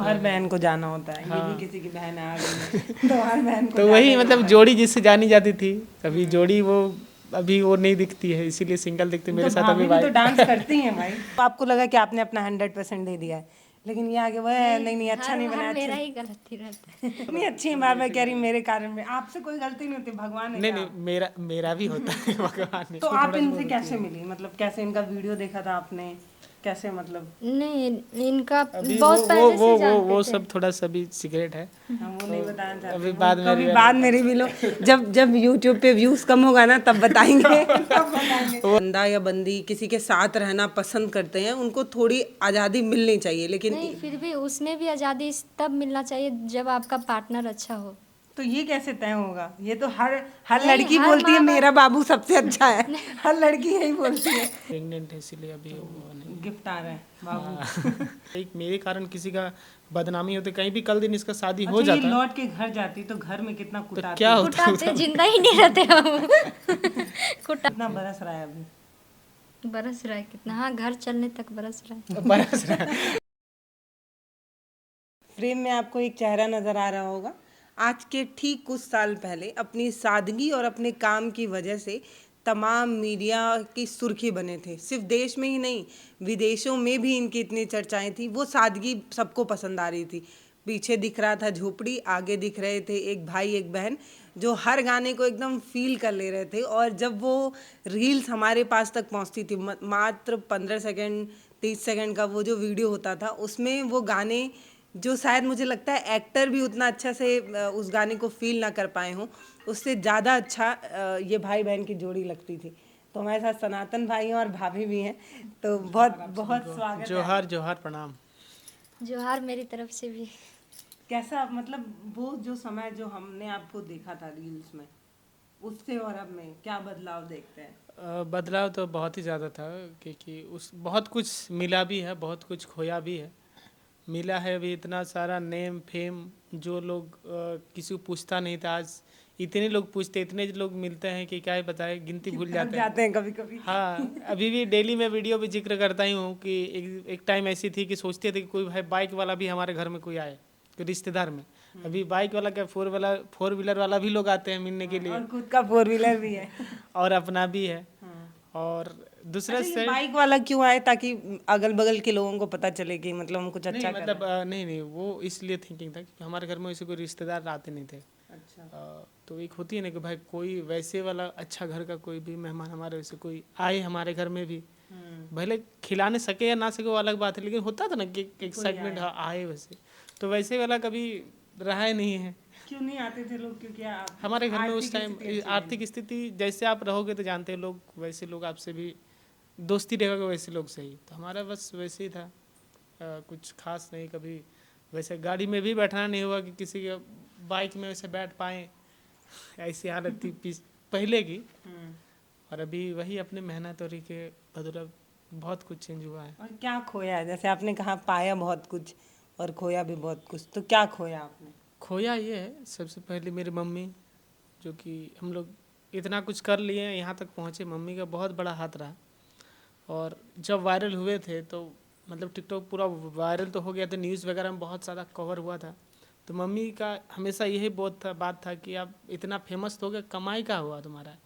हर बहन को जाना होता है। ये भी किसी की बहन आ गई है तो हर बहन को तो वही मतलब जोड़ी जिससे जानी जाती थी, कभी जोड़ी वो अभी वो नहीं दिखती है, इसीलिए सिंगल दिखती है। मेरे साथ अभी भाभी भी तो डांस करती हैं भाई। तो आपको लगा कि आपने अपना 100% दे दिया है, लेकिन ये आगे वो है नहीं नहीं अच्छा नहीं बना, मेरा ही गलती रहता है। इतनी अच्छी है बार बार कह रही मेरे कारण में। आपसे कोई गलती नहीं होती, भगवान है नहीं क्या? नहीं, मेरा भी होता है भगवान ने। तो आप इनसे कैसे मिली, मतलब कैसे इनका वीडियो देखा था आपने, कैसे मतलब? नहीं, इनका अभी बहुत पहले से जानते वो थे। सब थोड़ा सा भी सीक्रेट है, हम वो नहीं बताना चाहते, अभी वो बाद में कभी बाद मेरी भी लो, जब YouTube पे व्यूज कम होगा ना तब बताएंगे तब बताएंगे। बंदा या बंदी किसी के साथ रहना पसंद करते हैं, उनको थोड़ी आज़ादी मिलनी चाहिए, लेकिन नहीं, फिर भी उसमें भी आज़ादी तब मिलना चाहिए जब आपका पार्टनर अच्छा हो। तो ये कैसे तय होगा? ये तो हर नहीं, लड़की हर बोलती है माँ बाप मेरा बाबू सबसे अच्छा है, हर लड़की यही बोलती है। प्रेग्नेंट है इसीलिए अभी वो नहीं। गिफ्ट आ रहा है बाबू। हाँ। एक मेरे कारण किसी का बदनामी होते, कहीं भी कल दिन इसका शादी हो अच्छा, ये जाता लौट के घर जाती तो घर में कितना तो कुटाती, क्या होता कुटाते जिंदा ही नहीं रहते हम। कुटा कितना बरस रहा है अभी? बरस रहा है कितना, हाँ घर चलने तक बरस रहा है। बरस रहा है। फ्रेम में आपको एक चेहरा नजर आ रहा होगा। आज के ठीक कुछ साल पहले अपनी सादगी और अपने काम की वजह से तमाम मीडिया की सुर्खी बने थे। सिर्फ देश में ही नहीं, विदेशों में भी इनकी इतनी चर्चाएं थी। वो सादगी सबको पसंद आ रही थी। पीछे दिख रहा था झोपड़ी, आगे दिख रहे थे एक भाई एक बहन जो हर गाने को एकदम फील कर ले रहे थे। और जब वो रील्स हमारे पास तक पहुंचती थी, मात्र 15 सेकंड 30 सेकंड का वो जो वीडियो होता था, उसमें वो गाने जो शायद मुझे लगता है एक्टर भी उतना अच्छा से उस गाने को फील ना कर पाए हों, उससे ज़्यादा अच्छा ये भाई बहन की जोड़ी लगती थी। तो हमारे साथ सनातन भाई हैं और भाभी भी हैं, तो बहुत बहुत स्वागत है। जोहार जोहार प्रणाम। जोहार मेरी तरफ से भी। कैसा मतलब वो जो समय जो हमने आपको देखा था रील्स में, उससे और अब में क्या बदलाव देखते हैं? बदलाव तो बहुत ही ज़्यादा था, क्योंकि उस बहुत कुछ मिला भी है, बहुत कुछ खोया भी है। मिला है अभी इतना सारा नेम फेम, जो लोग किसी को पूछता नहीं था, आज इतने लोग पूछते, इतने लोग मिलते हैं कि क्या ही बताए, गिनती भूल जाते हैं। जाते हैं कभी कभी। हाँ, अभी भी डेली मैं वीडियो भी जिक्र करता ही हूँ कि एक टाइम ऐसी थी कि सोचते थे कि कोई भाई बाइक वाला भी हमारे घर में कोई आए, कोई रिश्तेदार में। अभी बाइक वाला क्या, फोर व्हीलर वाला भी लोगों आते हैं मिलने के लिए, और खुद का 4 व्हीलर भी है। और अपना भी है। और दूसरा अच्छा, ये साइड बाइक वाला क्यों आए? ताकि अगल बगल के लोगों को पता चले कि मतलब हम कुछ नहीं, अच्छा कर मतलब रहे नहीं नहीं, वो इसलिए थिंकिंग था कि हमारे घर में वैसे कोई रिश्तेदार आते नहीं थे। हैं। अच्छा। तो एक होती है ना कि भाई कोई वैसे वाला अच्छा घर का कोई भी मेहमान हमारे वैसे कोई आए हमारे घर में भी, भले खिलाने सके या ना सके वो अलग बात है, लेकिन होता था ना कि एक्साइटमेंट आए वैसे। तो वैसे वाला कभी रहा ही नहीं है। क्यों नहीं आते थे लोग? क्योंकि आप हमारे घर में उस आर्थिक टाइम स्थिति अच्छी आर्थिक स्थिति जैसे आप रहोगे तो जानते हैं लोग, वैसे लोग आपसे भी दोस्ती रहेगा वैसे लोग सही। तो हमारा बस वैसे ही था, कुछ खास नहीं। कभी वैसे गाड़ी में भी बैठना नहीं हुआ कि किसी के बाइक में वैसे बैठ पाए, ऐसी हालत थी पहले की। नहीं। और अभी वही अपने मेहनत और के बदौलत बहुत कुछ चेंज हुआ है। और क्या खोया है? जैसे आपने कहा पाया बहुत कुछ और खोया भी बहुत कुछ, तो क्या खोया आपने? खोया ये है, सबसे पहले मेरी मम्मी, जो कि हम लोग इतना कुछ कर लिए यहाँ तक पहुँचे, मम्मी का बहुत बड़ा हाथ रहा। और जब वायरल हुए थे तो मतलब टिकटॉक पूरा वायरल तो हो गया था, न्यूज़ वगैरह में बहुत ज़्यादा कवर हुआ था। तो मम्मी का हमेशा यही बात था कि आप इतना फेमस तो हो गए, कमाई का हुआ तुम्हारा,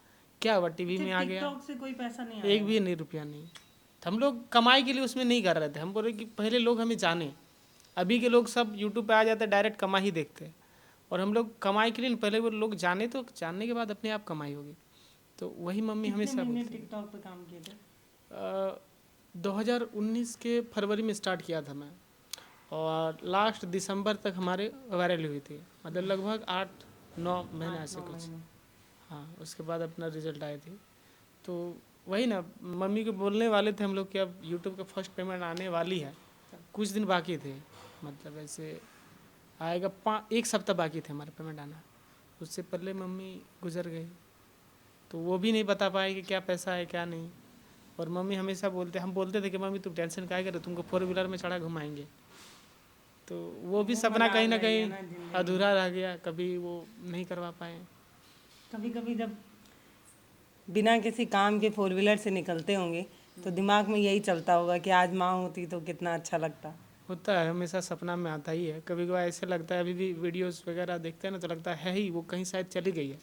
क्या हुआ, टीवी में आ गया, टिकटॉक से कोई पैसा नहीं एक भी नहीं रुपया नहीं। तो हम लोग कमाई के लिए उसमें नहीं कर रहे थे, हम बोल रहे कि पहले लोग हमें जाने। अभी के लोग सब यूट्यूब पे आ जाते हैं, डायरेक्ट कमाई ही देखते हैं। और हम लोग कमाई के लिए पहले वो लोग जाने, तो जानने के बाद अपने आप कमाई होगी। तो वही मम्मी हमेशा बोलती है। टिकटॉक पे काम किए थे? 2019 के फरवरी में स्टार्ट किया था मैं, और लास्ट दिसंबर तक हमारे वायरल हुई थी, मतलब लगभग 8-9 महीने ऐसे कुछ। हाँ, उसके बाद अपना रिजल्ट आए थे। तो वही ना, मम्मी को बोलने वाले थे हम लोग कि अब यूट्यूब का फर्स्ट पेमेंट आने वाली है, कुछ दिन बाकी थे, मतलब ऐसे आएगा, 1 सप्ताह बाकी थे हमारा पेमेंट आना। उससे पहले मम्मी गुजर गई, तो वो भी नहीं बता पाए कि क्या पैसा है क्या नहीं। और मम्मी हमेशा हम बोलते थे कि मम्मी तुम टेंशन काहे करे, तुमको 4 व्हीलर में चढ़ा घुमाएंगे। तो वो भी सपना कहीं ना कहीं अधूरा रह गया, कभी वो नहीं करवा पाए। कभी कभी जब बिना किसी काम के 4 व्हीलर से निकलते होंगे तो दिमाग में यही चलता होगा कि आज माँ होती तो कितना अच्छा लगता। होता है, हमेशा सपना में आता ही है। कभी कभार ऐसे लगता है, अभी भी वीडियोस वगैरह देखते हैं ना तो लगता है ही वो कहीं शायद चली गई है,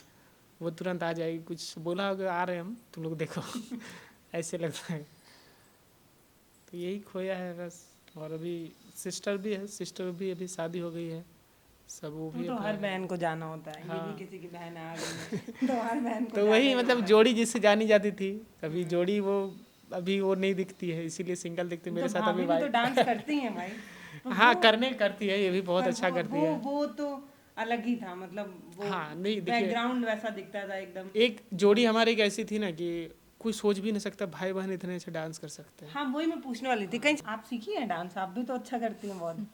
वो तुरंत आ जाएगी, कुछ बोला होगा आ रहे हैं हम, तुम लोग देखो ऐसे लगता है। तो यही खोया है बस। और अभी सिस्टर भी है, सिस्टर भी अभी शादी हो गई है सब, वो वो भी तो अपना हर बहन को जाना होता है, ये हाँ। भी किसी की बहन आ गई है तो हर बहन को तो जाना वही ही मतलब होता है। जोड़ी जिससे जानी जाती थी, अभी जोड़ी वो अभी वो नहीं दिखती है, इसीलिए सिंगल दिखती है मेरे तो साथ अभी भाभी भी तो भाई। डांस करती हैं भाई, तो हाँ वो करने करती है, ये भी बहुत पर अच्छा करती है। वो तो अलग ही था, मतलब वो हाँ नहीं देखिए, बैकग्राउंड वैसा दिखता था एकदम। एक जोड़ी हमारी एक ऐसी थी ना कि कोई सोच भी नहीं सकता भाई बहन इतने अच्छे डांस कर सकते हैं। हाँ वही मैं पूछने वाली थी, कहीं आप सीखी हैं डांस? आप भी तो अच्छा करती हैं बहुत।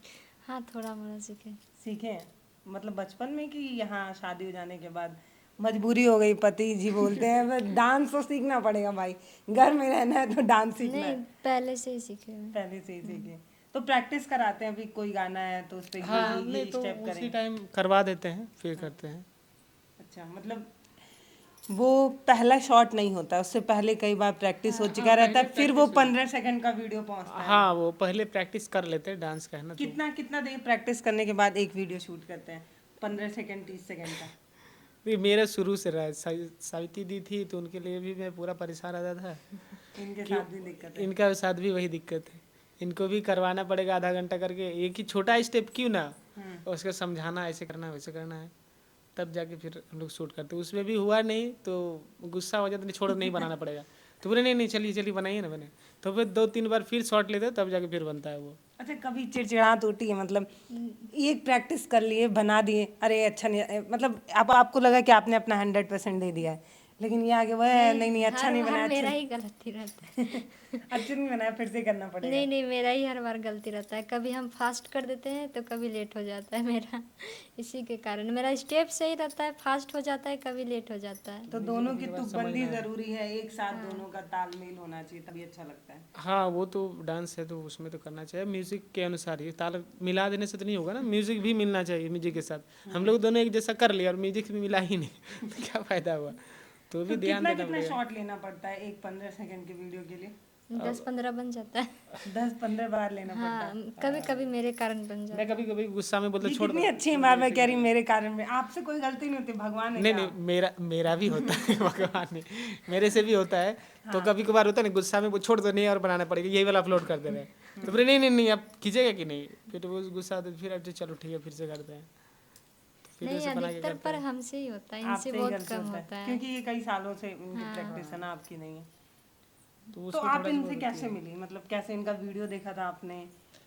हाँ, थोड़ा मोड़ा सीखे। सीखे हैं मतलब बचपन में कि यहाँ शादी हो जाने के बाद मजबूरी हो गई, पति जी बोलते हैं बस डांस तो सीखना पड़ेगा भाई, घर में रहना है तो डांस सीखना नहीं, है? पहले से ही सीखे हुए हैं। पहले से ही सीखे तो प्रैक्टिस कराते हैं, अभी कोई गाना है तो उस पे हाँ नहीं ये तो स्टेप उसी करें। टाइम करवा देते हैं फिर करते हैं। अच्छा मतलब वो पहला शॉट नहीं होता, उससे पहले कई बार प्रैक्टिस हो हाँ चुका रहता पहले है, फिर वो प्रैक्टिस हो 15 सेकंड का वीडियो पहुंचता है। हाँ वो पहले प्रैक्टिस कर लेते हैं डांस का है ना तो। कितना कितना देर प्रैक्टिस करने के बाद एक वीडियो शूट करते हैं? 15 सेकंड 30 सेकंड का? नहीं मेरा शुरू से रहा है, सावित्री दी थी तो उनके लिए भी मैं पूरा परेशान रहता था इनके कि साथ भी दिक्कत है। इनका साथ भी वही दिक्कत है, इनको भी करवाना पड़ेगा आधा घंटा करके, एक ही छोटा स्टेप क्यों ना, और उसका समझाना ऐसे करना है वैसे करना है, तब जाके फिर हम लोग शूट करते। उसमें भी हुआ नहीं तो गुस्सा हो जाता, नहीं छोड़ो नहीं बनाना पड़ेगा, तो बोले नहीं नहीं चलिए चलिए बनाइए ना बने, तो फिर 2-3 बार फिर शॉट लेते तब जाके फिर बनता है वो। अच्छा कभी चिड़चिड़ाहट होती है, मतलब एक प्रैक्टिस कर लिए बना दिए, अरे अच्छा नहीं मतलब आपको लगा कि आपने अपना 100% दे दिया है, लेकिन ये आगे वह है नहीं नहीं अच्छा हर नहीं बार बनाया, मेरा ही गलती रहता है। अच्छा नहीं बनाया, फिर से करना पड़ेगा। नहीं नहीं, मेरा ही हर बार गलती रहता है, कभी हम फास्ट कर देते हैं तो कभी लेट हो जाता है मेरा। इसी के कारण मेरा स्टेप सही रहता है, फास्ट हो जाता है, कभी लेट हो जाता है। तो दोनों की तुकबंदी जरूरी है, एक साथ दोनों का तालमेल होना चाहिए तभी अच्छा लगता है। हाँ वो तो डांस है तो उसमें तो करना चाहिए, म्यूजिक के अनुसार ही, ताल मिला देने से तो नहीं होगा ना, म्यूजिक भी मिलना चाहिए म्यूजिक के साथ। हम लोग दोनों एक जैसा कर लिया और म्यूजिक भी मिला ही नहीं तो क्या फायदा हुआ, तो भी तो ध्यान कितना देना कितना पड़ेगा। शॉट लेना पड़ता है एक 15 सेकंड के वीडियो के लिए? 10-15 बन जाता है। 10-15 बार लेना पड़ता हाँ, है? कभी कभी मेरे कारण बन जाता मैं कभी कभी गुस्सा में बोलता ये छोड़ दो। कितनी अच्छी है, बार बार कह रही मेरे कारण में, आपसे कोई गलती नहीं होती, भगवान है नहीं क्या नहीं आप? मेरा मेरा भी होता है भगवान ने, मेरे से भी होता है। तो कभी कभार होता है ना गुस्सा में वो छोड़ दो नहीं और बनाना पड़ेगा, यही वाला अपलोड कर दे रहे हैं तो फिर नहीं नहीं नहीं अब खींचेगा कि नहीं, फिर वो गुस्सा आते फिर अब चलो ठीक है फिर से करते हैं, तो फिर नहीं, उसे बना के अधिकतर करते पर हैं। हमसे ही होता है, आपसे इनसे ही बहुत गलती कम होता होता है। क्योंकि ये कई सालों से इनकी प्रैक्टिस है ना, आपकी नहीं है। तो तो उसमें आप थोड़ा इनसे कैसे मिली, मतलब कैसे इनका वीडियो देखा था आपने,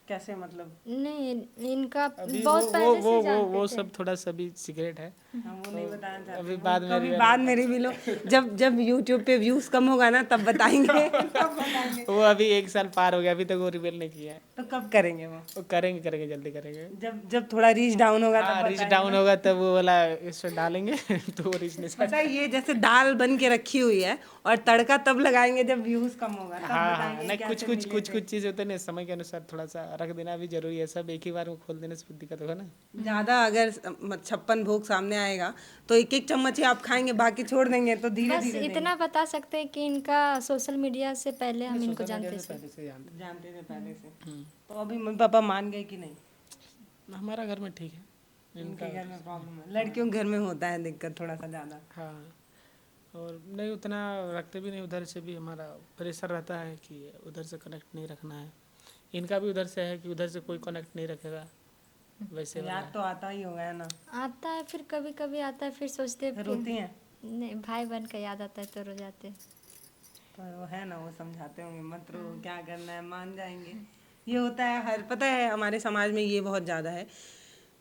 कैसे मतलब? नहीं, इनका अभी बहुत पहले से जानते वो थे। सब थोड़ा सा भी सीक्रेट है, हम वो नहीं बताना चाहते, अभी वो बाद में कभी reveal बाद में रिवील हो, जब जब यूट्यूब पे व्यूज कम होगा ना तब बताएंगे तब बताएंगे। वो अभी 1 साल पार हो गया अभी तक वो रिवील नहीं किया है, तो कब करेंगे वो? करेंगे करेंगे जल्दी करेंगे। जब जब थोड़ा रीच डाउन होगा हाँ तब रीच बताएंगे डाउन ना? होगा तब वो वाला इस पे डालेंगे तो वो रीच नहीं पता है ये जैसे दाल बन के रखी हुई है और तड़का तब लगाएंगे जब व्यूज कम होगा, तब हाँ हाँ बताएंगे नहीं कैसे मिले थे। कुछ चीज़ होते हैं ना समय के अनुसार थोड़ा सा रख देना भी जरूरी है, सब एक ही बार में खोल देने से दिक्कत होगा ना। ज्यादा अगर 56 भोग सामने आएगा तो एक एक चम्मच ही आप खाएंगे, बाकी छोड़ देंगे, तो धीरे बस धीरे इतना बता सकते हैं कि इनका सोशल मीडिया से पहले हम इनको जानते थे। पहले से जानते जानते थे पहले से। तो अभी मम्मी पापा मान गए कि नहीं? हैं। हमारा घर में ठीक है, इनके घर में प्रॉब्लम है, लड़कियों के घर में होता है दिक्कत थोड़ा सा ज्यादा। हाँ और नहीं उतना रखते भी नहीं, उधर से भी हमारा प्रेशर रहता है कि उधर से कनेक्ट नहीं रखना है, इनका भी उधर से है कि उधर से कोई कनेक्ट नहीं रखेगा वैसे वाला याद तो आता ही होगा है ना? आता है, फिर कभी कभी आता है, फिर सोचते हैं रोती हैं? नहीं, भाई बहन का याद आता है तो रो जाते हैं। तो वो है ना, वो समझाते होंगे मत रो, क्या करना है, मान जाएंगे। ये होता है हर, पता है हमारे समाज में ये बहुत ज़्यादा है,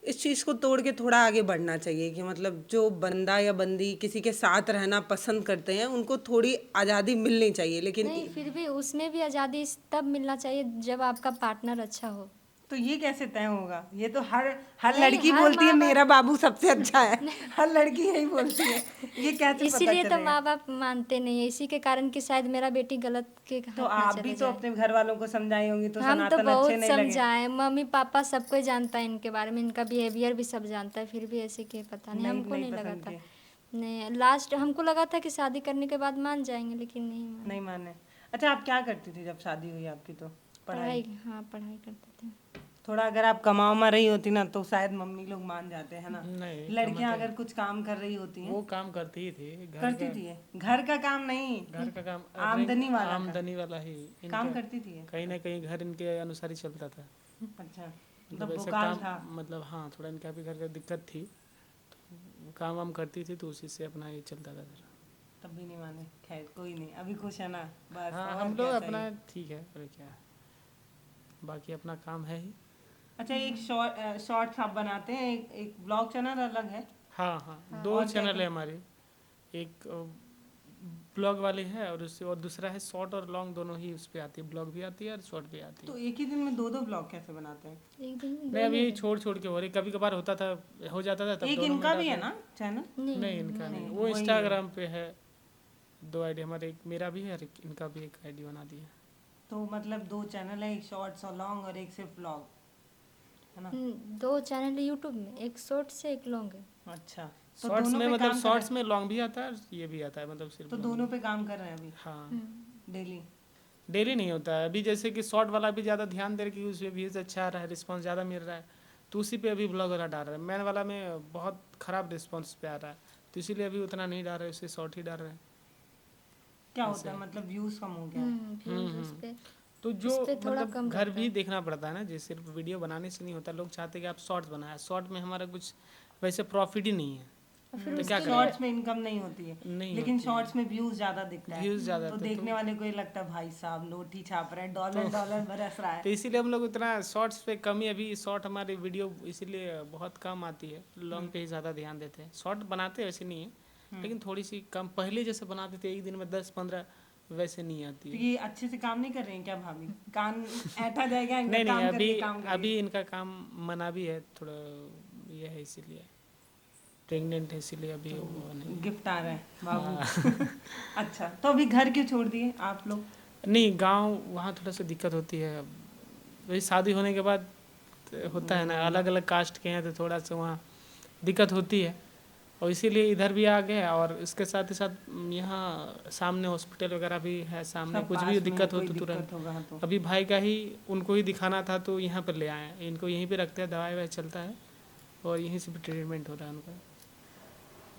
इस चीज़ को तोड़ के थोड़ा आगे बढ़ना चाहिए कि मतलब जो बंदा या बंदी किसी के साथ रहना पसंद करते हैं उनको थोड़ी आज़ादी मिलनी चाहिए, लेकिन नहीं, फिर भी उसमें भी आज़ादी तब मिलना चाहिए जब आपका पार्टनर अच्छा हो। तो ये कैसे तय होगा? ये तो हर हर नहीं, लड़की हर बोलती है माँ-बाप मेरा बाबू सबसे अच्छा है हर लड़की यही बोलती है, ये कैसे पता इसीलिए तो चलेगा? माँ बाप मानते नहीं है, इसी के कारण कि शायद मेरा बेटी गलत के तो हाथ में आप भी चले तो जाए। अपने घर वालों को समझाई होंगी, तो हम तो सनातन बहुत अच्छे नहीं लगे? समझाए, मम्मी पापा सबको जानता है इनके बारे में, इनका बिहेवियर भी सब जानता है, फिर भी ऐसे कि पता नहीं, हमको नहीं लगा पसंद था। किए? नहीं, लास्ट हमको लगा था कि शादी करने के बाद मान जाएंगे, लेकिन नहीं माने। नहीं माने? अच्छा आप क्या करती थी जब शादी हुई आपकी? तो पढ़ाई? हाँ, पढ़ाई करते थे। थोड़ा अगर आप कमाओ में रही होती ना तो शायद मम्मी लोग मान जाते हैं ना। नहीं, लड़कियां अगर कुछ काम कर रही होती हैं वो काम करती ही थी घर करती थी, घर का काम नहीं, का काम आमदनी वाला आमदनी वाला ही काम इनका करती थी। कहीं ना कहीं घर इनके अनुसार ही चलता था। अच्छा, मतलब मतलब ऐसे भोकाल काम था। मतलब हाँ, थोड़ा इनका भी घर का दिक्कत थी, तो काम वाम करती थी तो उसी से अपना ये चलता था घर। तब भी नहीं माने, खैर कोई नहीं, अभी खुश है ना बस। हाँ, और हम क्या लोग चाहिए। अपना ठीक है, अरे क्या है, बाकी अपना काम है ही। अच्छा, एक शॉर्ट्स आप बनाते हैं, एक ब्लॉग चैनल अलग है। हाँ हाँ, दो और क्या चैनल क्या? है हमारे, एक ब्लॉग वाले है और उससे और दूसरा है शॉर्ट और लॉन्ग, दोनों ही उस पर आती है, ब्लॉग भी आती है और शॉर्ट भी आती है। तो एक ही दिन में दो ब्लॉग कैसे बनाते हैं? एक दिन में नहीं, दो अभी नहीं छोड़ छोड़ के हो रही, कभी कभार होता था, हो जाता था तब एक दोनों में इनका डाल भी है रहे। ना चैनल? नहीं, इनका नहीं, वो वही है। इंस्टाग्राम पे है। दो आईडी हमारे, एक मेरा भी है और एक इनका भी एक आईडी बना दी है। तो मतलब दो चैनल है, एक शॉर्ट्स और लॉन्ग और एक सिर्फ ब्लॉग, है ना? दो चैनल है यूट्यूब में, एक शॉर्ट से एक लॉन्ग है। अच्छा, तो शॉर्ट्स दोनों में पे मतलब काम कर शॉर्ट्स रहे में लॉन्ग भी आता है और ये भी आता है, मतलब हैं? सिर्फ तो long दोनों पे काम कर रहे हैं अभी भी। हाँ, डेली? डेली नहीं होता है अभी, जैसे कि शॉर्ट वाला भी ज़्यादा ध्यान दे रहे कि उसमें व्यूज़ अच्छा आ रहा है, रिस्पांस ज़्यादा मिल रहा है, तो उसी पे अभी ब्लॉग वाला डाल रहा है। मैन वाला में बहुत ख़राब रिस्पांस पे आ रहा है, तो इसीलिए अभी उतना नहीं डाल रहे, उससे शॉर्ट ही डाल रहे हैं। क्या होता है, मतलब व्यूज कम हो गया है? व्यूज उस पे तो जो उस पे थोड़ा मतलब कम घर रहता भी है। देखना पड़ता है ना, जैसे सिर्फ वीडियो बनाने से नहीं होता, लोग चाहते हैं कि आप शॉर्ट्स बनाए, शॉर्ट में हमारा कुछ वैसे प्रॉफिट ही नहीं है, और फिर तो क्या उसके करें, शॉर्ट्स में इनकम नहीं होती है, नहीं लेकिन होती है, शॉर्ट्स में व्यूज ज्यादा दिखता है। व्यूज़ ज़्यादा तो तो देखने वाले को ये लगता है भाई साहब नोट ही छाप रहे हैं, डॉलर डॉलर बरस रहा तो है। इसीलिए हम लोग उतना शॉर्ट्स पे कम ही, अभी शॉर्ट हमारी वीडियो इसीलिए बहुत कम आती है, लॉन्ग पे ही ज़्यादा ध्यान देते हैं। शॉर्ट बनाते हैं वैसे नहीं है, लेकिन थोड़ी सी कम, पहले जैसे बनाते थे एक दिन में 10-15, वैसे नहीं आती तो है। ये अच्छे से काम नहीं कर रहे हैं क्या भाभी? कान ऐठा जाएगा इनका, नहीं नहीं, काम अभी करके काम करिए। अभी इनका काम मना भी है थोड़ा, ये है इसीलिए, प्रेग्नेंट है इसीलिए अभी वो नहीं। गिफ्ट आ रहा है बाबू। अच्छा, तो अभी घर क्यों छोड़ दिए आप लोग? नहीं, गांव वहाँ थोड़ा सा दिक्कत होती है, वही शादी होने के बाद होता है ना, अलग अलग कास्ट के हैं तो थोड़ा सा वहाँ दिक्कत होती है, और इसीलिए इधर भी आ गए। और इसके साथ ही साथ यहाँ सामने हॉस्पिटल वगैरह भी है सामने, सब कुछ पास भी में दिक्कत हो कोई तो तुरंत। दिक्कत होगा तो अभी भाई का ही उनको ही दिखाना था तो यहाँ पर ले आए हैं, इनको यहीं पे रखते हैं, दवाई ववाई चलता है और यहीं से भी ट्रीटमेंट हो रहा है उनका।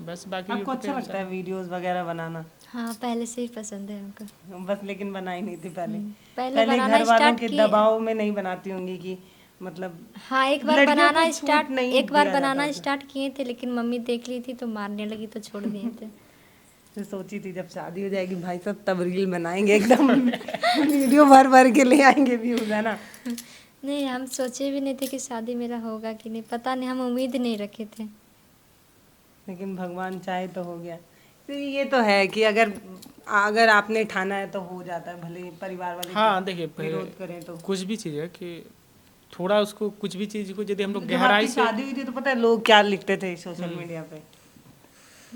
बस बाकी आपको YouTube पे अच्छा लगता है वीडियोस वगैरह बनाना? हाँ, पहले से ही पसंद है हमको। बस लेकिन बनाई नहीं थी पहले। पहले पहले बनाना घर वालों स्टार्ट के किए। दबाव में नहीं बनाती होंगी कि मतलब हाँ, एक बार लड़कियों बनाना को छूट स्टार्ट नहीं एक बार दिया जाता बनाना उसमें। स्टार्ट किए थे, लेकिन मम्मी देख ली थी तो मारने लगी तो छोड़ दिए थे। तो सोची थी जब शादी हो जाएगी भाई साहब तब रील बनाएंगे एकदम वीडियो भर भर के ले आएंगे व्यूज, है ना? नहीं, हम सोचे भी नहीं थे कि शादी मेरा होगा कि नहीं, पता नहीं, हम उम्मीद नहीं रखे थे। लेकिन भगवान चाहे तो हो गया। तो ये तो है कि अगर अगर आपने ठाना है तो हो जाता है, भले परिवार वाले हाँ देखिए, विरोध करें तो। कुछ भी चीज़ है कि थोड़ा उसको, कुछ भी चीज़ को यदि हम लोग जब गहराई आपकी से, शादी हुई थी तो पता है लोग क्या लिखते थे सोशल मीडिया पे?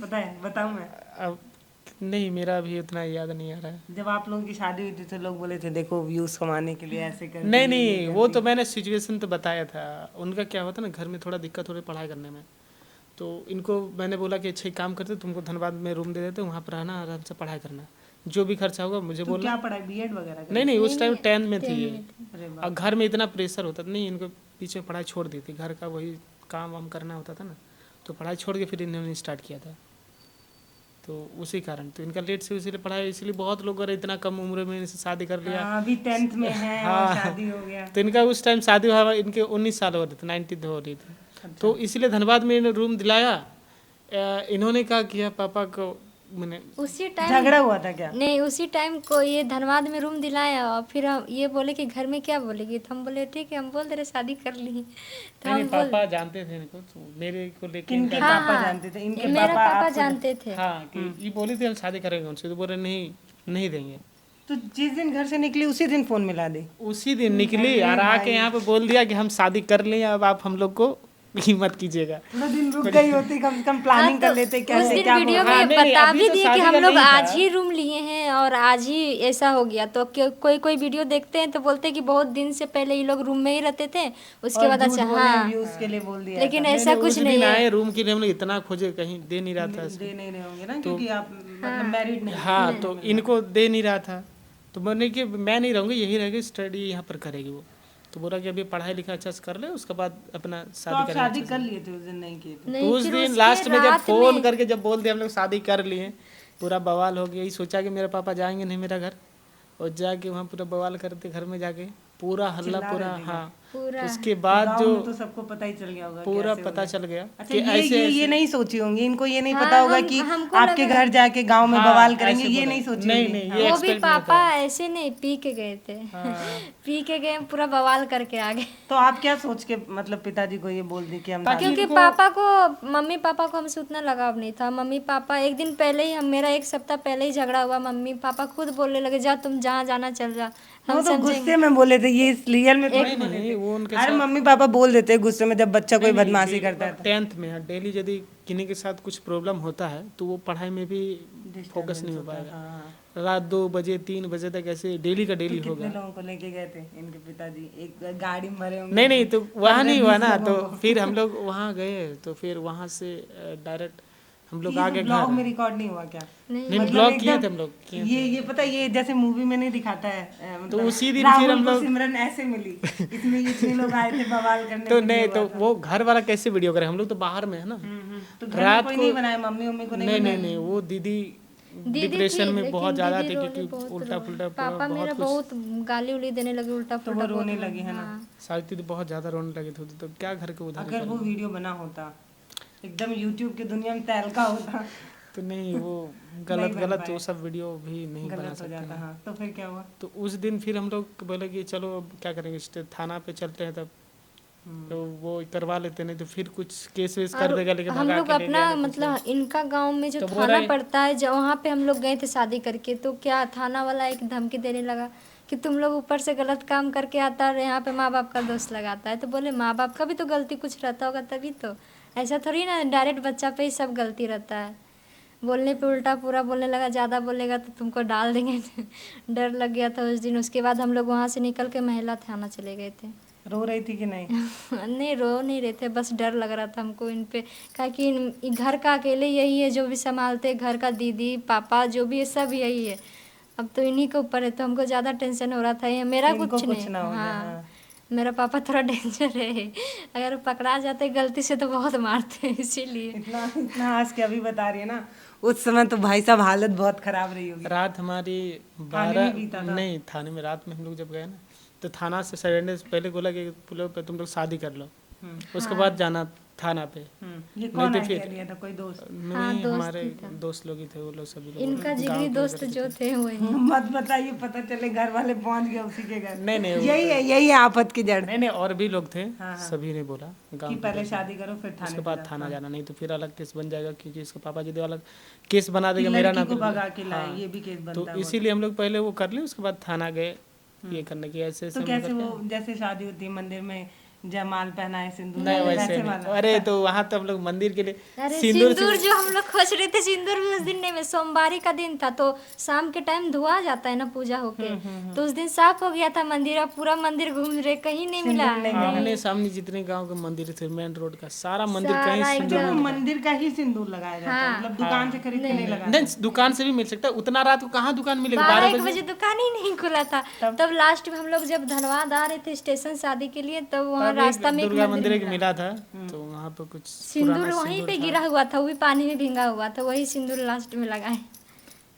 पता है, बताऊं मैं? अब नहीं, मेरा अभी उतना याद नहीं आ रहा है। जब आप लोगों की शादी हुई थी तो लोग बोले थे देखो व्यूज कमाने के लिए ऐसे कर नहीं नहीं, वो तो मैंने सिचुएशन तो बताया था। उनका क्या होता ना, घर में थोड़ा दिक्कत हो रही पढ़ाई करने में, तो इनको मैंने बोला कि अच्छा एक काम करते, तुमको धनबाद में रूम दे देते, वहाँ पर रहना, आराम से पढ़ाई करना, जो भी खर्चा होगा मुझे तो बोलना। क्या पढ़ाई, बीएड वगैरह कर? नहीं नहीं, उस टाइम 10th में थी ये, अरे और बाप, घर में इतना प्रेशर होता था नहीं, इनको बीच में पढ़ाई छोड़ दी थी, घर का वही काम वाम करना होता था ना, तो पढ़ाई छोड़ के फिर इन्होंने स्टार्ट किया था, तो उसी कारण तो इनका लेट से इसीलिए पढ़ाई, इसलिए बहुत लोग अरे इतना कम उम्र में इनसे शादी कर लिया। हाँ, अभी 10th में है और हाँ। शादी हो गया। तो इनका उस टाइम शादी हुआ, इनके 19 साल हो रहे थे, 19 हो रही थी, तो इसलिए धनबाद में इन्होंने रूम दिलाया। इन्होंने क्या किया, पापा को मैंने, उसी टाइम झगड़ा हुआ था क्या? नहीं, उसी टाइम को ये धनबाद में रूम दिलाया, और फिर हम ये बोले कि घर में क्या बोलेगी, तो हम बोले ठीक है, हम बोल दे रहे शादी कर ली, तो नहीं हम बोल पापा जानते थे इनको, तो मेरे को लेके किनके इनका, पापा हाँ, जानते थे? इनके मेरा पापा आपको जानते थे। हाँ कि ये बोली थी हम शादी करेंगे उनसे, तो बोले नहीं नहीं देंगे। तो जिस दिन घर से निकली उसी दिन फोन मिला दी? उसी दिन निकली और आके यहाँ पे बोल दिया कि हम शादी कर लें, अब आप हम लोग को ही मत कीजिएगा। थोड़ा दिन रुक गई होती, कम से कम प्लानिंग कर लेते उस कैसे दिन क्या वीडियो बोलना। हाँ, में नहीं, नहीं, बता अभी भी तो दिए कि शादी हम का लोग नहीं आज था। ही रूम लिए हैं और आज ही ऐसा हो गया, तो कोई कोई वीडियो देखते हैं तो बोलते हैं कि बहुत दिन से पहले ये लोग रूम में ही रहते थे, उसके बाद अच्छा, हाँ, व्यूज के लिए बोल दिया लेकिन ऐसा। ऐसा कुछ उस नहीं दिन है। आए रूम के लिए, हम लोग इतना खोजे, कहीं दे नहीं रहा था। दे नहीं रहे होंगे ना, क्योंकि आप मतलब मैरिड नहीं। हाँ, तो इनको दे नहीं रहा था, तो मैंने कि मैं नहीं रहूँगी, यही रहेगी, स्टडी यहाँ पर करेगी वो, तो बोला कि अभी पढ़ाई लिखाई अच्छा से कर ले, उसके बाद अपना तो शादी आप करेंगे शादी अच्छे कर से। लिए थे उस दिन, नहीं किए थे? तो नहीं, उस फिर दिन उसके लास्ट में जब रात फोन में करके जब बोल दिया हम लोग शादी कर लिए, पूरा बवाल हो गया। यही सोचा कि मेरे पापा जाएंगे नहीं मेरा घर, और जाके वहाँ पूरा बवाल करते घर में जाके, पूरा हल्ला चिल्ला पूरा। रहे थे क्या? हाँ, पूरा उसके बाद गांव जो में तो सबको पता ही चल गया होगा कि पूरा ऐसे हो पता गया। चल गया अच्छा, कि ऐसे ये नहीं सोची होंगी, इनको ये नहीं हाँ, पता होगा हम कि हमको आपके लगा घर जाके गांव में हाँ, बवाल करेंगे, ऐसे ये बोला। नहीं सोची नहीं होंगी। नहीं, हाँ। ये वो भी एक्सपेक्ट नहीं पापा था। ऐसे नहीं, पी के गए थे। हाँ, पी के गए, पूरा बवाल करके आ गए। तो आप क्या सोच के मतलब पिताजी को ये बोल दी कि हम ताकि शादी- क्योंकि पापा को, मम्मी पापा को हमसे उतना लगाव नहीं था। मम्मी पापा एक दिन पहले ही, हम मेरा एक सप्ताह पहले ही झगड़ा हुआ, मम्मी पापा खुद बोलने लगे जा तुम जहाँ जाना चल जा, वो हम तो समझेंगे। गुस्से में बोले थे, ये रियल में थोड़ी नहीं बोले नहीं, थे। वो उनके अरे साथ मम्मी पापा बोल देते हैं गुस्से में जब बच्चा कोई बदमाशी करता है तो। 10th में है, डेली यदि किन्हीं के साथ कुछ प्रॉब्लम होता है तो वो पढ़ाई में भी फोकस नहीं हो पाएगा। हाँ। रात 2 बजे 3 बजे तक ऐसे डेली का डेली तो होगा। कितने लोगों को लेके गए थे इनके पिताजी? एक गाड़ी में भरे होंगे। नहीं नहीं, तो वहाँ नहीं हुआ ना, 15-20 तो लोगों को। फिर हम लोग वहाँ गए, तो फिर वहाँ से डायरेक्ट हम लोग ये आगे सब ब्लॉग घर। में रिकॉर्ड नहीं हुआ क्या? नहीं, नहीं, मतलब ब्लॉग किए एकदम- थे हम लोग, किए ये पता है, ये जैसे मूवी में नहीं दिखाता है तो मतलब उसी दिन राहुल फिर हम को लोग- सिमरन ऐसे मिली, इसमें इतने लोग आए थे बवाल करने। तो कुछ नहीं, हुआ तो था। वो घर वाला कैसे वीडियो करे, हम लोग तो बाहर में है ना। तो घर में रात कोई को नहीं बनाया, मम्मी मम्मी को नहीं नहीं बनाया? नहीं, वो दीदी दीदी डिप्रेशन थी, में लेकिन बहुत ज्यादा दीदी थी, रोने क्योंकि बहुत उल्टा रो- पुल्टा पापा मेरा बहुत गाली उली देने लगे, उल्टा तो पुल्टा वो रोने बहुत लगी है ना? हाँ। सावित्री तो बहुत ज्यादा रोने लगी थी, तो क्या घर के उधर अगर वो वीडियो बना होता, एकदम यूट्यूब की दुनिया में तहलका होता, तो नहीं, वो नहीं गलत बन गलत पाए। वो सब वीडियो भी नहीं बना गलत हो सकते जाता। हैं। हाँ, तो फिर क्या हुआ? तो उस दिन फिर हम लोग बोले कि चलो अब क्या करेंगे, थाना पे चलते हैं, तब तो वो करवा लेते, नहीं तो फिर कुछ केस वेस कर और देगा, लेकिन हम भगा लोग के ले अपना गया ना कुछ मतलब इनका गांव में जो तो बोल थाना रहे- पड़ता है, जब वहाँ पे हम लोग गए थे शादी करके, तो क्या थाना वाला एक धमकी देने लगा कि तुम लोग ऊपर से गलत काम करके आता है और यहाँ पे माँ बाप का दोष लगाता है। तो बोले माँ बाप का भी तो गलती कुछ रहता होगा तभी तो, ऐसा थोड़ी ना डायरेक्ट बच्चा पे ही सब गलती रहता है। बोलने पे उल्टा पूरा बोलने लगा, ज़्यादा बोलेगा तो तुमको डाल देंगे। डर लग गया था उस दिन। उसके बाद हम लोग वहाँ से निकल के महिला थाना चले गए थे। रो रही थी कि नहीं? नहीं, रो नहीं रहे थे, बस डर लग रहा था हमको इन पे, क्या कि घर का अकेले यही है जो भी संभालते, घर का दीदी पापा जो भी है सब यही है। अब तो इन्हीं के ऊपर है, तो हमको ज़्यादा टेंशन हो रहा था। ये मेरा इनको कुछ कुछ नहीं। ना हो जाए, हाँ, हाँ। मेरा पापा थोड़ा डेंजर है, अगर पकड़ा जाते गलती से तो बहुत मारते हैं, इसीलिए। इतना इतना हंस के अभी बता रही है ना, उस समय तो भाई साहब हालत बहुत खराब रही होगी। रात हमारी थाने में बीता 12 था? नहीं, थाने में रात में हम लोग जब गए ना, तो थाना से सरेंडर से पहले बोला कि तुम लोग शादी कर लो, उसके बाद जाना थाना पे। ये कौन तो आइडिया फिर- दिया था? कोई दोस्त? नहीं, दोस्त हमारे ही था। दोस्त लोग ही थे, वो लोग सभी लोग इनका गाँव जिगरी के दोस्त वगैरह जो थे वही। मत बताइए, पता चले घर वाले पहुंच गए उसी के घर। नहीं नहीं, यही है आफत की जड़, नहीं नहीं, और भी लोग थे, हाँ, हाँ। सभी ने बोला गाँव कि के पहले लोग। शादी करो फिर थाने उसके पे बाद जाओ। थाना हाँ। जाना, नहीं तो फिर अलग केस बन जाएगा, क्योंकि इसके पापा जी अलग केस बना कि देगा मेरा लड़की नाम को पे। भगा के लाए, हाँ, ये भी केस तो बनता है। इसीलिए हम लोग पहले वो कर ले, उसके बाद थाना गए ये करने की, ऐसे तो हम कैसे करके- वो जैसे शादी होती है मंदिर में, जयमाल पहनाए सिंदूर, नहीं वैसे नहीं। वाला? अरे तो वहाँ तो हम लोग मंदिर के लिए अरे सिंदूर सिंदूर जो हम लोग खोज रहे थे, सिंदूर भी उस दिन नहीं में, सोमवारी का दिन था तो शाम के टाइम धुआ जाता है ना पूजा होके, तो उस दिन साफ हो गया था मंदिर, और पूरा मंदिर घूम रहे, कहीं नहीं मिला। आमने सामने जितने गांव के मंदिर थे, मेन रोड का सारा मंदिर कहीं सारा सिंदूर अच्छा, वो नहीं मंदिर का ही सिंदूर लगाया जाता है, हाँ। मतलब दुकान से खरीद के नहीं था। लगाया? नहीं, दुकान से भी मिल सकता है, उतना रात को कहाँ दुकान मिलेगा, 12 12 एक बजे दुकान ही नहीं खुला था। तब लास्ट में हम लोग जब धनबाद आ रहे थे स्टेशन शादी के लिए, तब वहाँ रास्ता में एक दुर्गा मंदिर एक मिला। मिला था, तो वहाँ पे कुछ सिंदूर पुराना वहीं सिंदूर पे था। गिरा हुआ था, वो भी पानी में भींगा हुआ था, वही सिंदूर लास्ट में लगाए।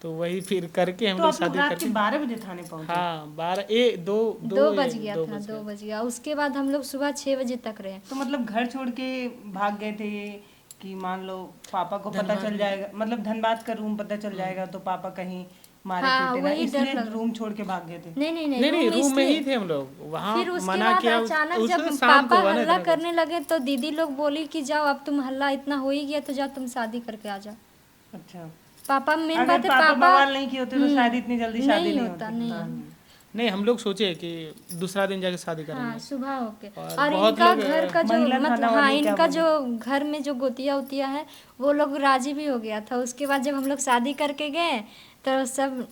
तो वही फिर करके हम तो लोग आप लोग शादी रात के करके 12 बजे थाने पहुंचे? हाँ 12 दो 2 बज गया था, 2 बज गया। उसके बाद हम लोग सुबह 6 बजे तक रहे। तो मतलब घर छोड़ के भाग गए थे ये, कि मान लो पापा को पता चल जाएगा, मतलब धनबाद का रूम पता चल जाएगा तो पापा कहीं मारे हाँ, पीटे ना, वही डर इसलिए लग- रूम छोड़ के भाग गए थे? नहीं नहीं नहीं नहीं, रूम में इसलिए- ही थे हम लोग, वहाँ फिर उसके मना बाद किया। अचानक जब उसने शाम को पापा हुआ ना हल्ला इतना करने लगे तो दीदी लोग बोली कि जाओ अब तुम, हल्ला इतना हो ही गया तो जाओ तुम शादी करके आ जाओ। अच्छा, पापा मेन अगर बात है, पापा पापा बवाल नहीं किए होते तो शायद इतनी जल्दी शादी नहीं होता, होती। नहीं हाँ। नहीं, हम लोग सोचे कि दूसरा दिन जाके शादी हाँ करेंगे। सुबह होके। और और बहुत इनका लोग, घर का जो महिला थाना मतलब हाँ, वाले क्या इनका बोले? जो घर में जो गोतिया उतिया है वो लोग राजी भी हो गया था। उसके बाद जब हम लोग शादी करके गए तो सब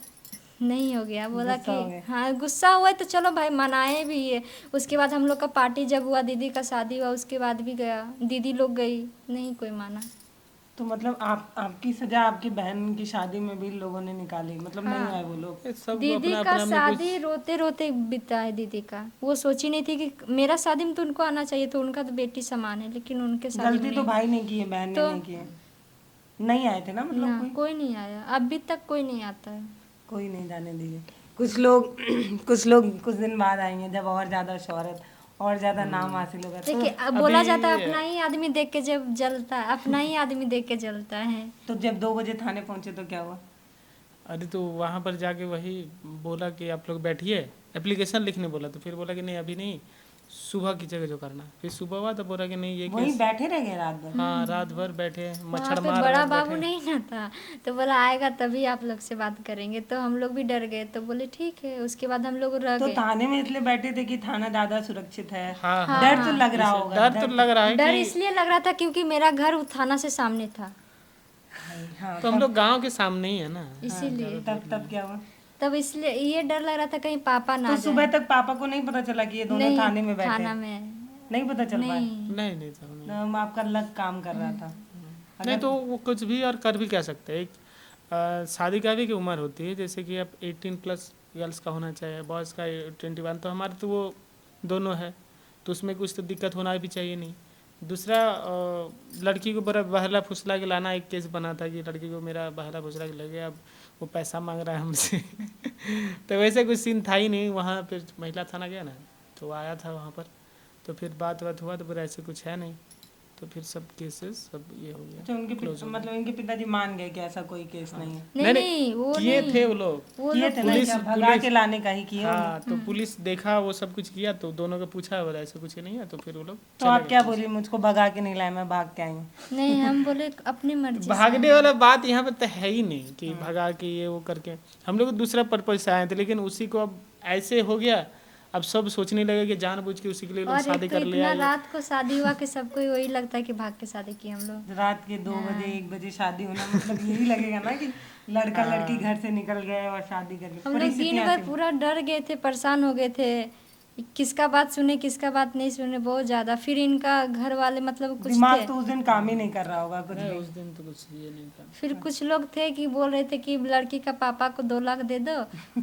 नहीं हो गया, बोला गुस्सा हो कि गए। हाँ गुस्सा हुआ तो चलो भाई मनाए भी है। उसके बाद हम लोग का पार्टी जब हुआ, दीदी का शादी हुआ, उसके बाद भी गया, दीदी लोग गई, नहीं कोई माना। तो मतलब आपकी सजा आपकी बहन की शादी में भी लोगों ने निकाली, मतलब नहीं आए वो लोग। ये सब दीदी अपना का अपना में शादी रोते रोते बीता है दीदी का। वो सोची नहीं थी कि मेरा शादी में तो उनको आना चाहिए, तो उनका तो बेटी समान है, लेकिन उनके शादी में गलती तो नहीं। भाई ने की है, बहन ने तो नहीं की है। नहीं आए थे ना मतलब ना, कोई कोई नहीं आया, अभी तक कोई नहीं आता है। कोई नहीं जाने दीजिए। कुछ लोग कुछ लोग कुछ दिन बाद आएंगे जब और ज्यादा शोहरत और ज्यादा नाम हासिल होगा तो। देखिए, अब बोला जाता है अपना ही आदमी देख के जब जलता है, अपना ही आदमी देख के जलता है। तो जब 2 बजे थाने पहुंचे तो क्या हुआ? अरे तो वहाँ पर जाके वही बोला कि आप लोग बैठिए, एप्लीकेशन लिखने बोला, तो फिर बोला कि नहीं अभी नहीं, सुबह की जगह जो करना। फिर सुबह हुआ तो बोला कि नहीं ये वहीं केस। बैठे रह गए रात भर। हाँ, रात भर बैठे, वहाँ मच्छर पे मार बड़ा रात बाबू बैठे। नहीं ना था, तो बोला आएगा तभी आप लोग से बात करेंगे, तो हम लोग भी डर गए, तो बोले ठीक है। उसके बाद हम लोग रह तो गए। थाने में इसलिए बैठे थे कि थाना ज्यादा सुरक्षित है। हाँ हाँ, डर तो लग रहा होगा, डर तो लग रहा है डर कि इसलिए लग रहा था क्योंकि मेरा घर वो थाना से सामने था, हाँ तो हम लोग गांव के सामने ही है ना। इसीलिए। तब क्या हुआ? तब इसलिए ये डर लग रहा था कहीं पापा ना तो जाए। सुबह तक पापा को नहीं पता चला कि ये दोनों नहीं, थाने में बैठे थाना हैं? में नहीं पता चल पाया? नहीं। नहीं नहीं था नहीं। आपका लक काम कर रहा था। नहीं तो वो कुछ भी और कर भी क्या सकते हैं। एक शादी का भी की उम्र होती है, जैसे कि अब 18+ गर्ल्स का होना चाहिए, बॉयज़ का 21। तो हमारे तो वो दोनों है, तो उसमें कुछ तो दिक्कत होना भी चाहिए नहीं। दूसरा लड़की को बड़ा बहला फुसला के लाना, एक केस बना था कि लड़की को मेरा बहला फुसला के लगे, अब वो पैसा मांग रहा है हमसे। तो वैसे कुछ सीन था ही नहीं वहाँ। फिर महिला थाना गया ना, तो आया था वहाँ पर, तो फिर बात हुआ, तो फिर ऐसे कुछ है नहीं, तो फिर सब केसेस सब ये हो गया। अच्छा, मतलब इनके पिताजी मान गए कि ऐसा कोई केस नहीं है? नहीं नहीं, वो किए नहीं। थे वो लोग। किए थे ना, क्या भगा के लाने का ही किए? हाँ, तो पुलिस देखा वो सब कुछ किया, तो दोनों को पूछा बोला ऐसा कुछ नहीं है, तो फिर वो लोग तो आप क्या बोली, मुझको भगा के नहीं लाया, मैं भाग के आई हूँ? नहीं, हम बोले अपनी मर्जी से। भागने वाला बात यहाँ पे तो है ही नहीं कि भगा के ये वो करके। हम लोग दूसरा पर्पज से आए थे, लेकिन उसी को अब ऐसे हो गया, अब सब सोचने लगे कि जानबूझ के उसी के लिए लोग और शादी एक तो कर लिया। इतना रात को शादी हुआ कि सबको वही लगता है कि भाग के शादी की हम लोग। रात के 2 बजे 1 बजे शादी होना, मतलब यही लगेगा ना कि लड़का लड़की घर से निकल गए और शादी कर ली। हम लोग दिन भर पूरा डर गए थे, परेशान हो गए थे, किसका बात सुने किसका बात नहीं सुने, बहुत ज्यादा। फिर इनका घर वाले मतलब कुछ दिमाग थे, तो उस दिन काम ही नहीं कर रहा होगा कुछ नहीं, भी। उस दिन तो कुछ ये नहीं था। फिर कुछ लोग थे कि बोल रहे थे कि लड़की का पापा को 2 लाख दे दो,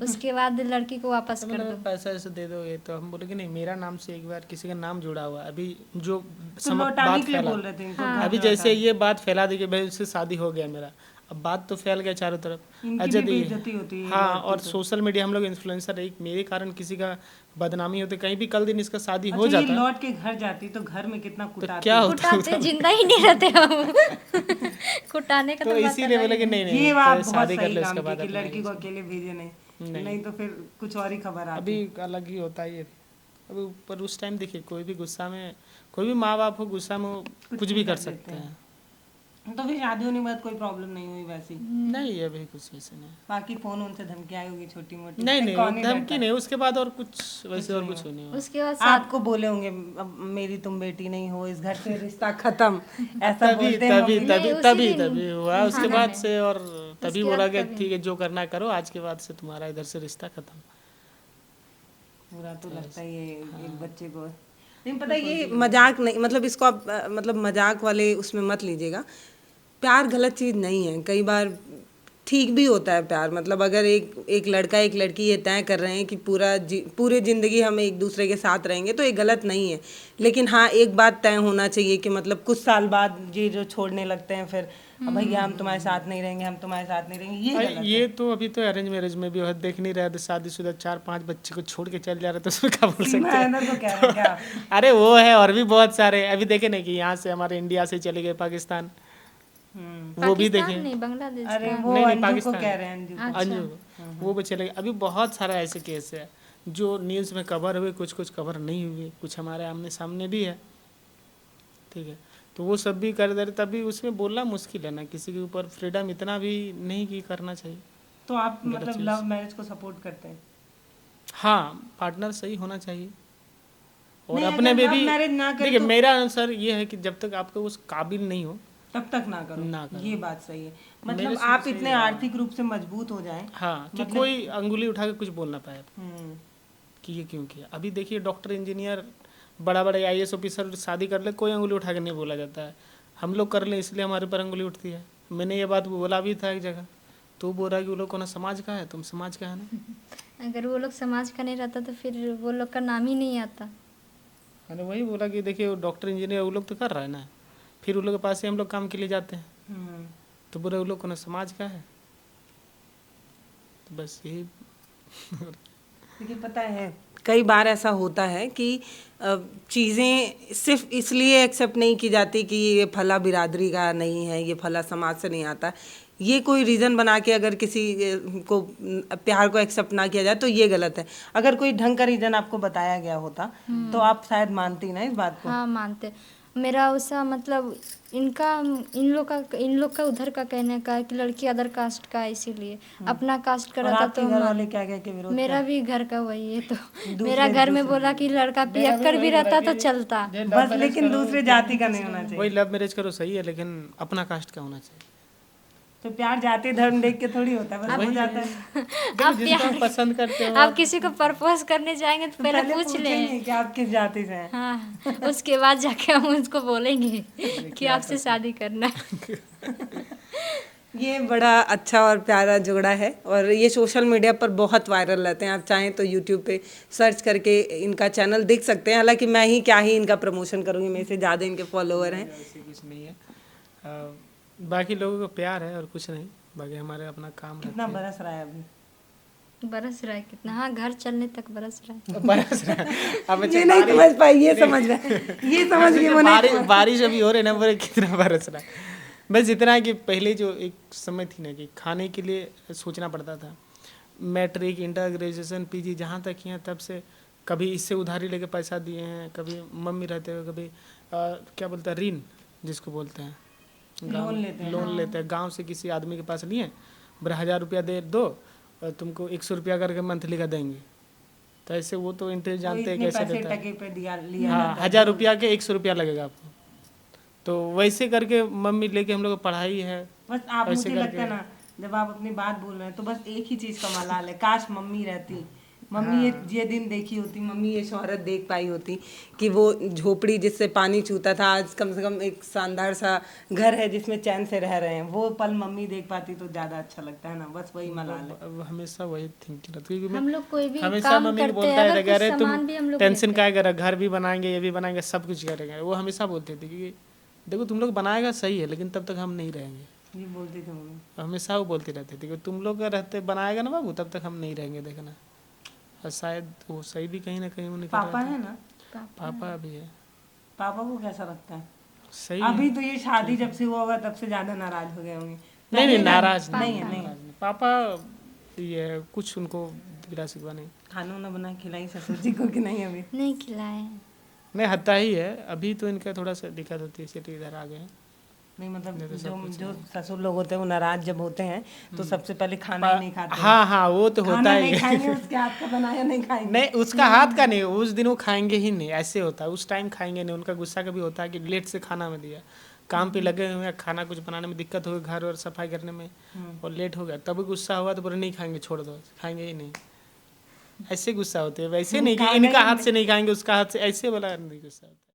उसके बाद लड़की को वापस तो कर मैंने दो। पैसा ऐसे दे दो, ये तो हम बोले कि नहीं, मेरा नाम से एक बार किसी का नाम जुड़ा हुआ है। अभी जो तो लौटाने बात के लिए फैला, बोल रहे थे इनको। अभी जैसे ये बात फैला दी कि भाई उससे शादी हो गया मेरा, अब बात तो फैल गया चारों तरफ। इनकी अच्छा भी बेइज्जती होती है। हाँ, और सोशल मीडिया, हम लोग इन्फ्लुएंसर, एक मेरे कारण किसी का बदनामी होती, कहीं भी कल दिन इसका शादी हो अच्छा, ये जाता लौट के घर जाती तो घर में कितना तो कुटाती। क्या होता। कुटाते जिंदा ही नहीं रहते हम। कुटाने का तो तो बात इसीलिए बोले कि नहीं ये नहीं, बात तो बहुत शादी कर सही ले, काम उसके की बाद कि अपना लड़की को अकेले भेजे नहीं, नहीं तो फिर कुछ और ही खबर आती। अभी अलग ही होता है ये। अभी पर उस टाइम देखिए, कोई भी गुस्सा में, कोई भी माँ बाप हो गुस्सा में, वो कुछ भी कर सकते हैं। तो फिर शादी होने के बाद कोई प्रॉब्लम नहीं हुई वैसी? नहीं, अभी कुछ वैसे नहीं। बाकी फोन उनसे धमकी आई होगी छोटी मोटी? नहीं उससे कौन नहीं, ही धमकी डरता? नहीं, उसके बाद और कुछ वैसे और कुछ नहीं हुआ। उसके बाद आपको बोले होंगे अब मेरी तुम बेटी नहीं हो, इस घर से रिश्ता खत्म, ऐसा तभी बोलते हैं तभी मम्मी। तभी उसी तभी दिन तभी हुआ उसके थाना बाद में। से, और तभी उसके बोला बाद कि तभी। ठीक है जो करना करो, आज के बाद से तुम्हारा इधर से रिश्ता खत्म। बुरा तो लगता ही है एक बच्चे को। नहीं पता, ये मजाक नहीं, मतलब इसको आप मतलब मजाक वाले उसमें मत लीजिएगा। प्यार गलत चीज़ नहीं है, कई बार ठीक भी होता है प्यार। मतलब अगर एक लड़का एक लड़की ये तय कर रहे हैं कि पूरे ज़िंदगी हम एक दूसरे के साथ रहेंगे, तो ये गलत नहीं है। लेकिन हाँ, एक बात तय होना चाहिए कि मतलब कुछ साल बाद ये जो छोड़ने लगते हैं फिर, अब भैया हम तुम्हारे साथ नहीं रहेंगे, हम तुम्हारे साथ नहीं रहेंगे, ये भाई, गलत ये तो अभी तो अरेंज मैरिज में भी देख नहीं रहे थे, शादीशुदा 4-5 बच्चे को छोड़ के चल जा रहे, तो उसमें क्या बोल सकते हैं। है। तो कह रहे हैं क्या? अरे वो है, और भी बहुत सारे अभी देखे नहीं कि यहाँ से हमारे इंडिया से चले गए पाकिस्तान, वो भी पाकिस्तान देखे। नहीं, बांग्लादेश अरे का। वो नहीं, अंजू को पाकिस्तान। कह रहे हैं, अंजू को। अंजू वो भी चले गए। अभी बहुत सारा ऐसे केस है जो न्यूज़ में कवर हुए, कुछ कुछ कवर नहीं हुए, कुछ हमारे आमने सामने भी है। ठीक है, तो वो सब भी कर दे रहे, तभी उसमें बोलना मुश्किल है ना, किसी के ऊपर फ्रीडम इतना भी नहीं कि करना चाहिए। तो आप मतलब लव मैरिज को सपोर्ट करते हैं? हाँ, पार्टनर सही होना चाहिए, और नहीं, अपने अगर में love भी marriage ना करें देखिए, तो- मेरा अनुसार ये है कि जब तक आपको उस काबिल नहीं हो, तब तक ना करो। ना करो। ये बात सही है। मेरे मतलब से आप सही इतने है। आर्थिक रूप से मजबूत हो जाएं। हाँ, कि कोई अंगुली उठा के कुछ बोल ना पाए हम्म, कि ये क्यों किया। अभी देखिए, डॉक्टर, इंजीनियर, बड़ा बड़ा IAS ऑफिसर शादी कर ले, कोई अंगुली उठा के नहीं बोला जाता है। हम लोग कर लें इसलिए हमारे पर अंगुली उठती है। मैंने ये बात बोला भी था एक जगह, तो बोल रहा कि वो लोग कौन समाज का है, तुम समाज का है ना। अगर वो लोग समाज का नहीं रहता तो फिर वो लोग का नाम ही नहीं आता। मैंने वही बोला कि देखिए वो डॉक्टर इंजीनियर वो लोग तो कर रहा है ना, फिर उन लोग के पास से हम लोग काम के लिए जाते हैं, तो बोले वो लोग कौन समाज का है। तो बस यही देखिए पता है कई बार ऐसा होता है कि चीज़ें सिर्फ इसलिए एक्सेप्ट नहीं की जाती कि ये फला बिरादरी का नहीं है, ये फला समाज से नहीं आता, ये कोई रीज़न बना के अगर किसी को प्यार को एक्सेप्ट ना किया जाए तो ये गलत है। अगर कोई ढंग का रीज़न आपको बताया गया होता तो आप शायद मानती ना इस बात को। हाँ मानते। मेरा उसका मतलब इन लोग का उधर का कहने का है कि लड़की अदर कास्ट का है, इसीलिए अपना कास्ट का और रहता आपके तो घर वाले क्या क्या के विरोध मेरा भी घर का वही है, तो मेरा घर में बोला कि लड़का पियक्कर भी रहता तो चलता। बस, लेकिन दूसरे जाति का नहीं होना चाहिए। वही लव मैरिज करो सही है, लेकिन अपना कास्ट का होना चाहिए। तो प्यार जाति धर्म देख के थोड़ी होता है, बस हो जाता है। देखो जिसको हम पसंद करते हो आप किसी को प्रपोज करने जाएंगे तो पहले पूछ लें। पूछेंगे कि आप किस जाति से हैं। हाँ, उसके बाद जाके हम उसको बोलेंगे कि आपसे शादी करना है। ये बड़ा अच्छा और प्यारा जुगड़ा है और ये सोशल मीडिया पर बहुत वायरल रहते हैं। आप चाहें तो यूट्यूब पे सर्च करके इनका चैनल देख सकते हैं। हालांकि मैं ही क्या ही इनका प्रमोशन करूँगी, मेरे से ज़्यादा इनके फॉलोअर हैं। ऐसे कुछ नहीं है, बाकी लोगों को प्यार है और कुछ नहीं, बाकी हमारे अपना काम कितना बरस रहा है अभी? बरस रहा है कितना? हाँ, घर चलने तक बरस रहा है। बरस रहा है। अब ये नहीं समझ पाई, ये समझ गए, ये समझ गई वो नहीं। बारिश अभी हो रही है ना, बोले कितना बरस रहा है। बस इतना है कि पहले जो एक समय थी ना कि खाने के लिए सोचना पड़ता था, मैट्रिक इंटर ग्रेजुएशन पीजी जहाँ तक किए तब से कभी इससे उधारी लेके पैसा दिए हैं, कभी मम्मी रहते हुए, कभी क्या बोलते हैं ऋण जिसको बोलते हैं, लोन लेते हैं गांव से किसी आदमी के पास लिए, बोले 1000 रुपया दे दो और तुमको 100 रुपया करके मंथली का देंगे। तो ऐसे वो तो इंटरेस्ट जानते हैं कैसे देता है। हाँ, 1000 रुपया के 100 रुपया लगेगा आपको, तो वैसे करके मम्मी लेके हम लोग को पढ़ाई है। बस आप, मुझे लगता है ना जब आप अपनी बात बोल रहे हैं तो बस एक ही चीज का मलाल है, काश मम्मी रहती, मम्मी ये दिन देखी होती, मम्मी ये शोहरत देख पाई होती कि वो झोपड़ी जिससे पानी चूता था आज कम से कम एक शानदार सा घर है जिसमें चैन से रह रहे हैं, वो पल मम्मी देख पाती तो ज्यादा अच्छा लगता है ना। बस वही मलाल है। अब हमेशा वही थिंकिंग रहती है, क्योंकि हम लोग कोई भी हमेशा काम मम्मी को करते बोलता हैं, है अगर अरे कुछ सामान भी हम तुम लोग टेंशन क्या करा, घर भी बनाएंगे ये भी बनाएंगे सब कुछ करेंगे, वो हमेशा बोलती थी क्योंकि देखो तुम लोग बनाएगा सही है लेकिन तब तक हम नहीं रहेंगे, ये बोलती थी मम्मी, हमेशा वो बोलती रहती थी कि तुम लोग का रहते बनाएगा ना बाबू तब तक हम नहीं रहेंगे, देखना। और शायद वो सही भी कहीं ना कहीं वो निकल पापा रहा था। है ना, पापा भी है, पापा को कैसा लगता है? सही अभी तो ये शादी जब से हुआ होगा तब से ज्यादा नाराज हो गए होंगे। नहीं नाराज नहीं है, नाराज नहीं। पापा ये कुछ उनको गिरा सिकवा नहीं। खाना वाना बना खिलाई ससुर जी को कि नहीं? अभी नहीं खिलाए। नहीं हत्ता ही है, अभी तो इनका थोड़ा सा दिक्कत होती है इसलिए इधर आ गए हैं। नहीं मतलब जो ससुर लोग होते हैं वो नाराज जब होते हैं तो सबसे पहले खाना ही नहीं खाते हैं। हाँ वो तो होता खाना ही नहीं है। खाएंगे, उसके हाथ का बनाया नहीं खाएंगे। नहीं उसका हाथ का नहीं, उस दिन वो खाएंगे ही नहीं, ऐसे होता है उस टाइम खाएंगे नहीं। उनका गुस्सा कभी होता है कि लेट से खाना में दिया, काम पे लगे हुए हैं, खाना कुछ बनाने में दिक्कत हो गई, घर और सफाई करने में और लेट हो गया, तब गुस्सा हुआ तो बोले नहीं खाएंगे, छोड़ दो, खाएंगे ही नहीं। ऐसे गुस्सा होते हैं, वैसे नहीं कि इनका हाथ से नहीं खाएंगे उसका हाथ से, ऐसे वाला नहीं गुस्सा होता है।